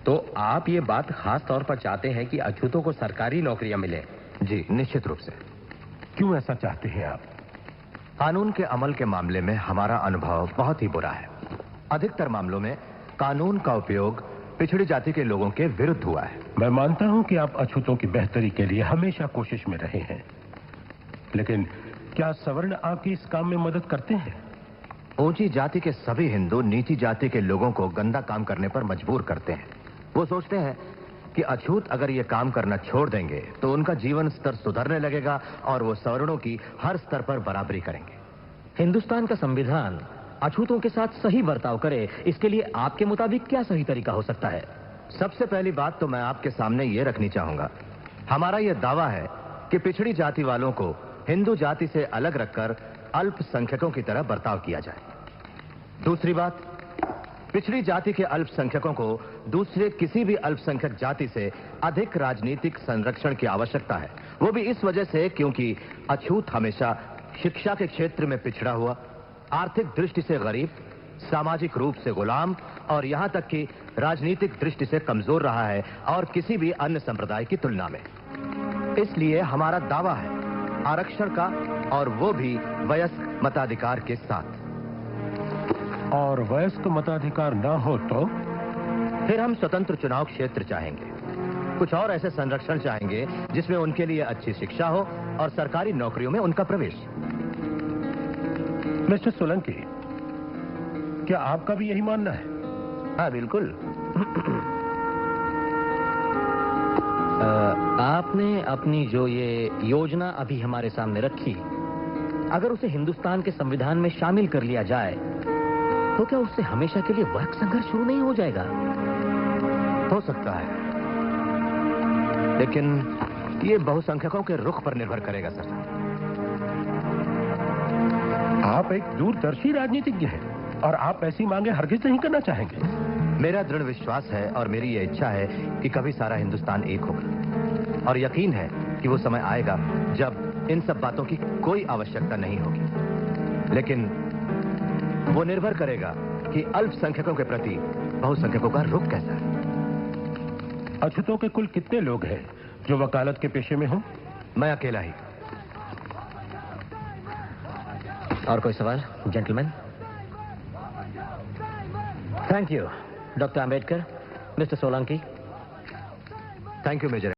तो आप ये बात खास तौर पर चाहते हैं कि अछूतों को सरकारी नौकरियां मिले? जी, निश्चित रूप से। क्यों ऐसा चाहते हैं आप? कानून के अमल के मामले में हमारा अनुभव बहुत ही बुरा है। अधिकतर मामलों में कानून का उपयोग पिछड़ी जाति के लोगों के विरुद्ध हुआ है। मैं मानता हूं कि आप अछूतों की बेहतरी के लिए हमेशा कोशिश में रहे हैं, लेकिन क्या सवर्ण आपकी इस काम में मदद करते हैं? ऊंची जाति के सभी हिंदू नीची जाति के लोगों को गंदा काम करने पर मजबूर करते हैं। वो सोचते हैं कि अछूत अगर ये काम करना छोड़ देंगे तो उनका जीवन स्तर सुधरने लगेगा और वो सवर्णों की हर स्तर पर बराबरी करेंगे। हिंदुस्तान का संविधान अछूतों के साथ सही बर्ताव करे, इसके लिए आपके मुताबिक क्या सही तरीका हो सकता है? सबसे पहली बात तो मैं आपके सामने ये रखनी चाहूंगा, हमारा यह दावा है कि पिछड़ी जाति वालों को हिंदू जाति से अलग रखकर अल्पसंख्यकों की तरह बर्ताव किया जाए। दूसरी बात, पिछड़ी जाति के अल्पसंख्यकों को दूसरे किसी भी अल्पसंख्यक जाति से अधिक राजनीतिक संरक्षण की आवश्यकता है। वो भी इस वजह से क्योंकि अछूत हमेशा शिक्षा के क्षेत्र में पिछड़ा हुआ, आर्थिक दृष्टि से गरीब, सामाजिक रूप से गुलाम और यहां तक कि राजनीतिक दृष्टि से कमजोर रहा है और किसी भी अन्य संप्रदाय की तुलना में। इसलिए हमारा दावा है आरक्षण का, और वो भी वयस्क मताधिकार के साथ। और वयस्क मताधिकार ना हो तो? फिर हम स्वतंत्र चुनाव क्षेत्र चाहेंगे, कुछ और ऐसे संरक्षण चाहेंगे जिसमें उनके लिए अच्छी शिक्षा हो और सरकारी नौकरियों में उनका प्रवेश। मिस्टर सोलंकी, क्या आपका भी यही मानना है? हाँ, बिल्कुल। आपने अपनी जो ये योजना अभी हमारे सामने रखी, अगर उसे हिंदुस्तान के संविधान में शामिल कर लिया जाए तो क्या उससे हमेशा के लिए वर्ग संघर्ष शुरू नहीं हो जाएगा? हो सकता है, लेकिन ये बहुसंख्यकों के रुख पर निर्भर करेगा सर। आप एक दूरदर्शी राजनीतिज्ञ हैं और आप ऐसी मांगे हरगिज नहीं करना चाहेंगे। मेरा दृढ़ विश्वास है और मेरी ये इच्छा है कि कभी सारा हिंदुस्तान एक होगा, और यकीन है कि वो समय आएगा जब इन सब बातों की कोई आवश्यकता नहीं होगी। लेकिन वो निर्भर करेगा कि अल्पसंख्यकों के प्रति बहुसंख्यकों का रुख कैसा है। अछूतों के कुल कितने लोग हैं जो वकालत के पेशे में हो? मैं अकेला ही। और कोई सवाल, gentleman? Thank you, doctor Ambedkar, mister Solanki. Thank you major.